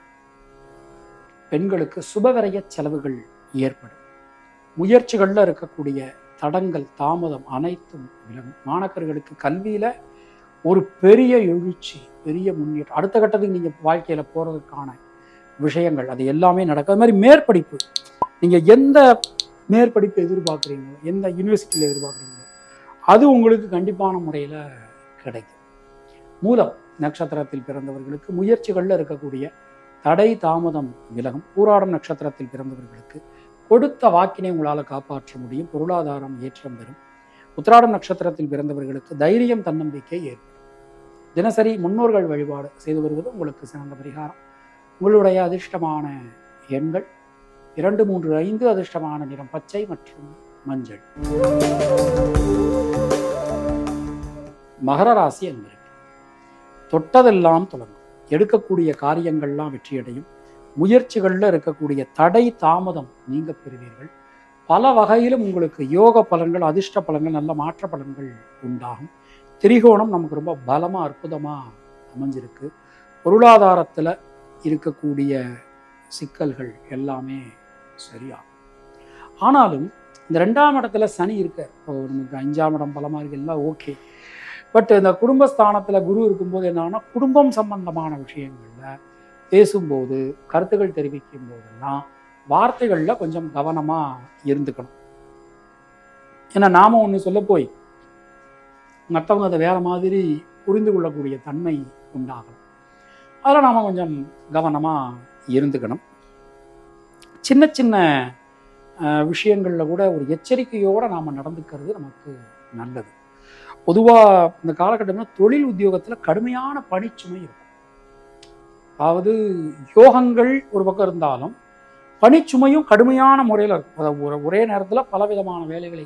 பெண்களுக்கு சுபவிரய செலவுகள் ஏற்படும். முயற்சிகளில் இருக்கக்கூடிய தடங்கள், தாமதம் அனைத்தும் விலகும். மாணவர்களுக்கு கல்வியில் ஒரு பெரிய எழுச்சி, பெரிய முன்னேற்றம். அடுத்த கட்டத்துக்கு நீங்கள் வாழ்க்கையில் போகிறதுக்கான விஷயங்கள் அது எல்லாமே நடக்கும். அது மாதிரி மேற்படிப்பு, நீங்கள் எந்த மேற்படிப்பு எதிர்பார்க்குறீங்களோ, எந்த யூனிவர்சிட்டியில் எதிர்பார்க்குறீங்களோ, அது உங்களுக்கு கண்டிப்பான முறையில் கிடைக்கும். மூலம் நட்சத்திரத்தில் பிறந்தவர்களுக்கு முயற்சிகளில் இருக்கக்கூடிய தடை தாமதம் விலகும். பூராடம் நட்சத்திரத்தில் பிறந்தவர்களுக்கு கொடுத்த வாக்கினை உங்களால் காப்பாற்ற முடியும். பொருளாதாரம் ஏற்றம் பெறும். உத்திராடம் நட்சத்திரத்தில் பிறந்தவர்களுக்கு தைரியம், தன்னம்பிக்கை ஏற்படும். தினசரி முன்னோர்கள் வழிபாடு செய்து வருவது உங்களுக்கு சிறந்த பரிகாரம். உங்களுடைய அதிர்ஷ்டமான எண்கள் 2, 3, 5. அதிர்ஷ்டமான நிறம் பச்சை மற்றும் மஞ்சள். மகர ராசி என்பது தொட்டதெல்லாம் தொடங்கும். எடுக்கக்கூடிய காரியங்கள்லாம் வெற்றியடையும். முயற்சிகளில் இருக்கக்கூடிய தடை தாமதம் நீங்க பெறுவீர்கள். பல வகையிலும் உங்களுக்கு யோக பலன்கள், அதிர்ஷ்ட பலன்கள், நல்ல மாற்ற பலன்கள் உண்டாகும். திரிகோணம் நமக்கு ரொம்ப பலமாக அற்புதமாக அமைஞ்சிருக்கு. பொருளாதாரத்தில் இருக்கக்கூடிய சிக்கல்கள் எல்லாமே சரியாகும். ஆனாலும் இந்த 2ஆம் இடத்துல சனி இருக்க, நமக்கு 5ஆம் இடம் பலமாக இருக்கு, எல்லாம் ஓகே. பட் இந்த குடும்பஸ்தானத்தில் குரு இருக்கும்போது என்னன்னா, குடும்பம் சம்பந்தமான விஷயங்களில் பேசும்போது, கருத்துக்கள் தெரிவிக்கும் போதெல்லாம் வார்த்தைகளில் கொஞ்சம் கவனமாக இருந்துக்கணும். ஏன்னா நாம ஒன்று சொல்ல போய் மற்றவங்க அதை வேற மாதிரி புரிந்து கொள்ளக்கூடிய தன்மை உண்டாகலாம். அதில் நாம் கொஞ்சம் கவனமாக இருந்துக்கணும். சின்ன சின்ன விஷயங்களில் கூட ஒரு எச்சரிக்கையோடு நாம் நடந்துக்கிறது நமக்கு நல்லது. பொதுவாக இந்த காலகட்டத்தில் தொழில் உத்தியோகத்தில் கடுமையான பணிச்சுமை இருக்கும். அதாவது யோகங்கள் ஒரு பக்கம் இருந்தாலும் பணிச்சுமையும் கடுமையான முறையில் இருக்கும். ஒரே நேரத்தில் பலவிதமான வேலைகளை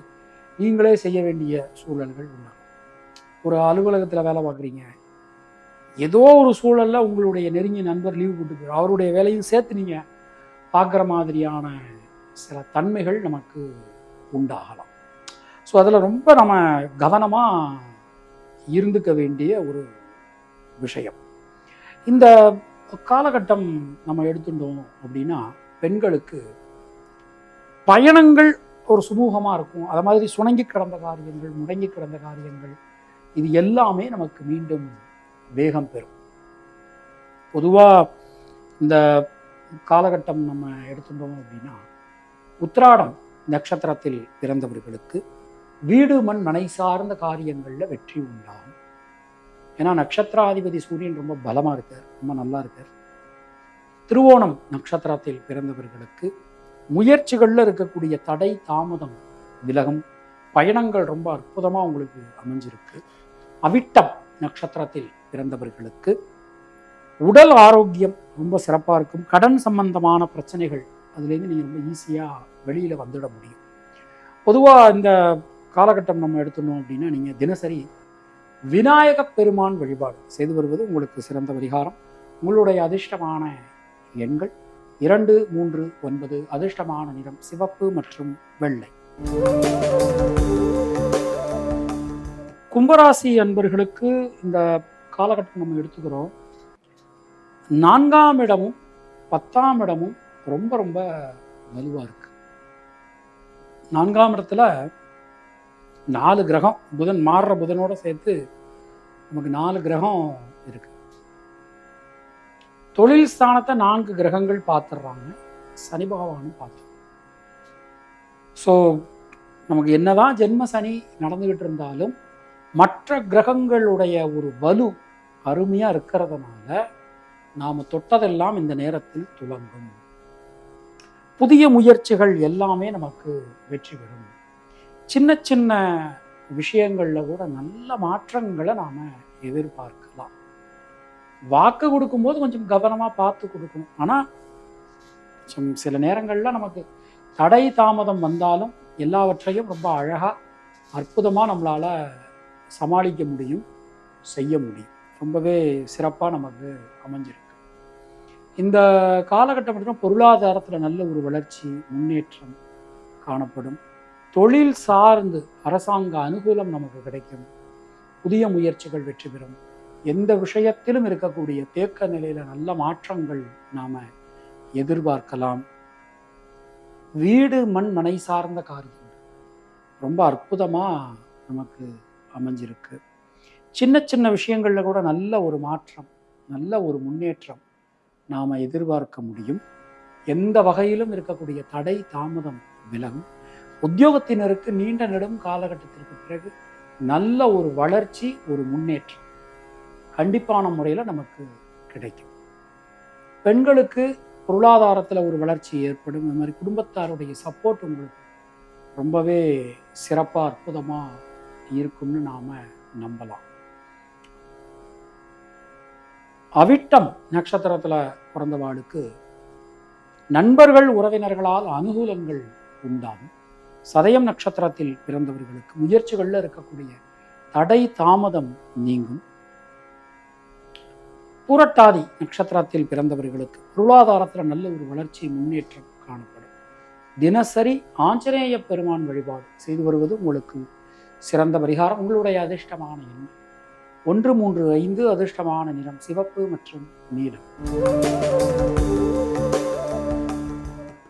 நீங்களே செய்ய வேண்டிய சூழல்கள் உண்டாகும். ஒரு அலுவலகத்தில் வேலை பார்க்குறீங்க, ஏதோ ஒரு சூழலில் உங்களுடைய நெருங்கிய நண்பர் லீவு போட்டு போயிடும், அவருடைய வேலையும் சேர்த்து நீங்கள் பார்க்குற மாதிரியான சில தன்மைகள் நமக்கு உண்டாகலாம். ஸோ அதில் ரொம்ப நம்ம கவனமாக இருந்துக்க வேண்டிய ஒரு விஷயம். இந்த காலகட்டம் நம்ம எடுத்துட்டோம் அப்படின்னா பெண்களுக்கு பயணங்கள் ஒரு சுமூகமாக இருக்கும். அது மாதிரி சுணங்கி கிடந்த காரியங்கள், முடங்கி கிடந்த காரியங்கள், இது எல்லாமே நமக்கு மீண்டும் வேகம் பெறும். பொதுவாக இந்த காலகட்டம் நம்ம எடுத்துட்டோம் அப்படின்னா உத்திராடம் நட்சத்திரத்தில் பிறந்தவர்களுக்கு வீடு மண் மனை சார்ந்த காரியங்களில் வெற்றி உண்டாகும். ஏன்னா நட்சத்திராதிபதி சூரியன் ரொம்ப பலமாக இருக்கார், ரொம்ப நல்லா இருக்கார். திருவோணம் நட்சத்திரத்தில் பிறந்தவர்களுக்கு முயற்சிகளில் இருக்கக்கூடிய தடை தாமதம் விலகும். பயணங்கள் ரொம்ப அற்புதமாக உங்களுக்கு அமைஞ்சிருக்கு. அவிட்டம் நட்சத்திரத்தில் பிறந்தவர்களுக்கு உடல் ஆரோக்கியம் ரொம்ப சிறப்பாக இருக்கும். கடன் சம்பந்தமான பிரச்சனைகள் அதுலேருந்து நீங்கள் ரொம்ப ஈஸியாக வெளியில் வந்துட முடியும். பொதுவாக இந்த காலகட்டம் நம்ம எடுத்துனோம் அப்படின்னா நீங்கள் தினசரி விநாயக பெருமான் வழிபாடு செய்து வருவது உங்களுக்கு சிறந்த பரிகாரம். உங்களுடைய அதிர்ஷ்டமான எண்கள் 2, 3, 9. அதிர்ஷ்டமான நிறம் சிவப்பு மற்றும் வெள்ளை. கும்பராசி அன்பர்களுக்கு இந்த காலகட்டம் நம்ம எடுத்துக்கிறோம். 4ஆம் இடமும் 10ஆம் இடமும் ரொம்ப ரொம்ப வலுவாக இருக்கு. 4ஆம் இடத்துல 4 கிரகம், புதன் மாறுற புதனோட சேர்த்து நமக்கு 4 கிரகம் இருக்கு. தொழில் ஸ்தானத்தை 4 கிரகங்கள் பார்த்துடுறாங்க, சனி பகவானும் பார்த்து. ஸோ நமக்கு என்னதான் ஜென்ம சனி நடந்துகிட்டு இருந்தாலும் மற்ற கிரகங்களுடைய ஒரு வலு அருமையாக இருக்கிறதுனால நாம் தொட்டதெல்லாம் இந்த நேரத்தில் துலங்கும். புதிய முயற்சிகள் எல்லாமே நமக்கு வெற்றி பெறும். சின்ன சின்ன விஷயங்களில் கூட நல்ல மாற்றங்களை நாம் எதிர்பார்க்கலாம். வாக்கு கொடுக்கும்போது கொஞ்சம் கவனமாக பார்த்து கொடுக்கணும். ஆனால் சில நேரங்களில் நமக்கு தடை தாமதம் வந்தாலும் எல்லாவற்றையும் ரொம்ப அழகாக அற்புதமாக நம்மளால் சமாளிக்க முடியும், செய்ய முடியும். ரொம்பவே சிறப்பாக நமக்கு அமைஞ்சிருக்கு. இந்த காலகட்டம் பார்த்தீங்கன்னா பொருளாதாரத்தில் நல்ல ஒரு வளர்ச்சி, முன்னேற்றம் காணப்படும். தொழில் சார்ந்து அரசாங்க அனுகூலம் நமக்கு கிடைக்கும். புதிய முயற்சிகள் வெற்றி பெறும். எந்த விஷயத்திலும் இருக்கக்கூடிய தேக்க நிலையில் நல்ல மாற்றங்கள் நாம் எதிர்பார்க்கலாம். வீடு மண் மனை சார்ந்த காரியங்கள் ரொம்ப அற்புதமாக நமக்கு அமைஞ்சிருக்கு. சின்ன சின்ன விஷயங்களில் கூட நல்ல ஒரு மாற்றம், நல்ல ஒரு முன்னேற்றம் நாம் எதிர்பார்க்க முடியும். எந்த வகையிலும் இருக்கக்கூடிய தடை தாமதம் விலகும். உத்தியோகத்தினருக்கு நீண்ட நெடும் காலகட்டத்திற்கு பிறகு நல்ல ஒரு வளர்ச்சி, ஒரு முன்னேற்றம் கண்டிப்பான முறையில் நமக்கு கிடைக்கும். பெண்களுக்கு பொருளாதாரத்தில் ஒரு வளர்ச்சி ஏற்படும். இந்த மாதிரி குடும்பத்தாருடைய சப்போர்ட் உங்களுக்கு ரொம்பவே சிறப்பாக அற்புதமாக இருக்கும்னு நாம் நம்பலாம். அவிட்டம் நட்சத்திரத்தில் பிறந்தவாளுக்கு நண்பர்கள் உறவினர்களால் அனுகூலங்கள் உண்டாகும். சதயம் நட்சத்திரத்தில் பிறந்தவர்களுக்கு முயற்சிகளில் இருக்கக்கூடிய தடை தாமதம் நீங்கும். பூரட்டாதி நட்சத்திரத்தில் பிறந்தவர்களுக்கு பொருளாதாரத்தில் நல்ல ஒரு வளர்ச்சி முன்னேற்றம் காணப்படும். தினசரி ஆஞ்சநேய பெருமான் வழிபாடு செய்து வருவது உங்களுக்கு சிறந்த பரிகாரம். உங்களுடைய அதிர்ஷ்டமான எண் 1, 3, 5. அதிர்ஷ்டமான நிறம் சிவப்பு மற்றும் நீலம்.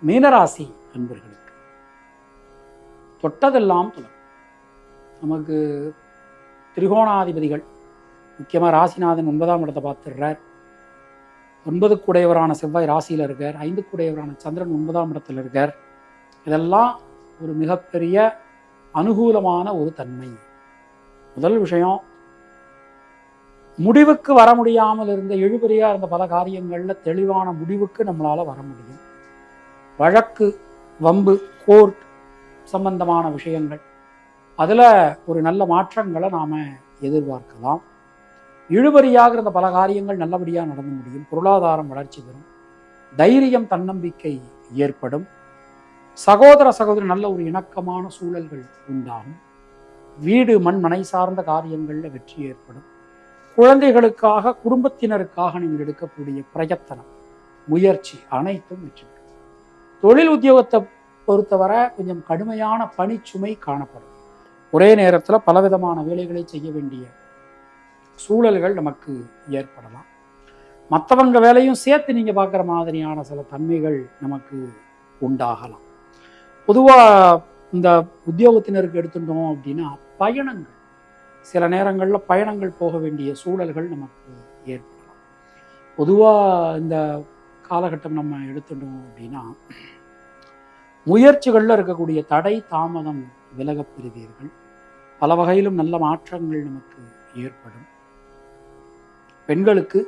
மீனராசி அன்பர்களுக்கு தொட்டதெல்லாம் துலம். நமக்கு திரிகோணாதிபதிகள் முக்கியமாக ராசிநாதன் 9ஆம் இடத்தை பார்த்துடுறார். 9க்கு உடையவரான செவ்வாய் ராசியில் இருக்கார். 5க்கு உடையவரான சந்திரன் 9ஆம் இடத்தில் இருக்கார். இதெல்லாம் ஒரு மிகப்பெரிய அனுகூலமான ஒரு தன்மை. முதல் விஷயம், முடிவுக்கு வர முடியாமல் இருந்த இழுபறியா இருந்த பல காரியங்களில் தெளிவான முடிவுக்கு நம்மளால வர முடியும். வழக்கு, வம்பு, கோர்ட் சம்பந்தமான விஷயங்கள் அதில் ஒரு நல்ல மாற்றங்களை நாம் எதிர்பார்க்கலாம். இழுபறியாக இருந்த பல காரியங்கள் நல்லபடியாக நடந்து முடியும். பொருளாதாரம் வளர்ச்சி பெறும். தைரியம், தன்னம்பிக்கை ஏற்படும். சகோதர சகோதரி நல்ல ஒரு இணக்கமான சூழல்கள் உண்டாகும். வீடு, மண், மனை சார்ந்த காரியங்களில் வெற்றி ஏற்படும். குழந்தைகளுக்காக, குடும்பத்தினருக்காக நீங்கள் எடுக்கக்கூடிய பிரயத்தனம், முயற்சி அனைத்தும் வெற்றி பெறும். தொழில் உத்தியோகத்தை பொறுத்தவரை கொஞ்சம் கடுமையான பணிச்சுமை காணப்படும். ஒரே நேரத்தில் பலவிதமான வேலைகளை செய்ய வேண்டிய சூழல்கள் நமக்கு ஏற்படலாம். மற்றவங்க வேலையும் சேர்த்து நீங்கள் பார்க்குற மாதிரியான சில தன்மைகள் நமக்கு உண்டாகலாம். பொதுவாக இந்த உத்தியோகத்தினருக்கு எடுத்துட்டோம் அப்படின்னா பயணங்கள், சில நேரங்களில் பயணங்கள் போக வேண்டிய சூழல்கள் நமக்கு ஏற்படலாம். பொதுவாக இந்த காலகட்டம் நம்ம எடுத்துட்டோம் அப்படின்னா முயற்சிகளில் இருக்கக்கூடிய தடை தாமதம் விலகப் பெறுவீர்கள். பல வகையிலும் நல்ல மாற்றங்கள் நமக்கு ஏற்படும். பெண்களுக்கு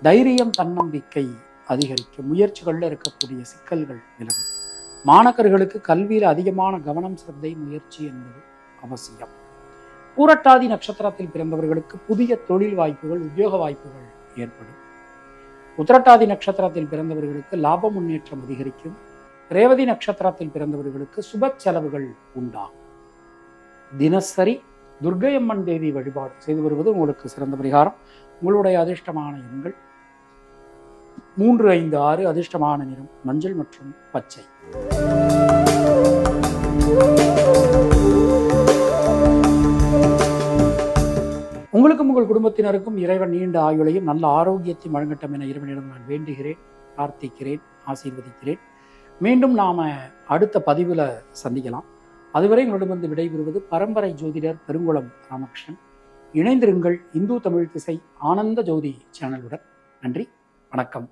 தைரியம், தன்னம்பிக்கை அதிகரிக்கும். முயற்சிகளில் இருக்கக்கூடிய சிக்கல்கள் விலகும். மாணவர்களுக்கு கல்வியில் அதிகமான கவனம், சிரத்தை, முயற்சி என்பது அவசியம். பூரட்டாதி நட்சத்திரத்தில் பிறந்தவர்களுக்கு புதிய தொழில் வாய்ப்புகள், உத்தியோக வாய்ப்புகள் ஏற்படும். உத்திரட்டாதி நட்சத்திரத்தில் பிறந்தவர்களுக்கு லாப முன்னேற்றம் அதிகரிக்கும். ரேவதி நட்சத்திரத்தில் பிறந்தவர்களுக்கு சுப செலவுகள் உண்டாகும். தினசரி துர்க்கையம்மன் தேவி வழிபாடு செய்து வருவது உங்களுக்கு சிறந்த பரிகாரம். உங்களுடைய அதிர்ஷ்டமான எண்கள் 3, 5, 6. அதிர்ஷ்டமான நிறம் மஞ்சள் மற்றும் பச்சை. உங்களுக்கும் உங்கள் குடும்பத்தினருக்கும் இறைவன் நீண்ட ஆயுளையும் நல்ல ஆரோக்கியத்தையும் வழங்கட்டும் என இறைவனிடம் நான் வேண்டுகிறேன், பிரார்த்திக்கிறேன், ஆசீர்வதிக்கிறேன். மீண்டும் நாம அடுத்த பதிவில் சந்திக்கலாம். அதுவரை உங்களிடமிருந்து விடைபெறுவது பரம்பரை ஜோதிடர் பெருங்குளம் ராமகிருஷ்ணன். இணைந்திருங்கள் இந்து தமிழ் திசை ஆனந்த ஜோதி சேனலுடன். நன்றி, வணக்கம்.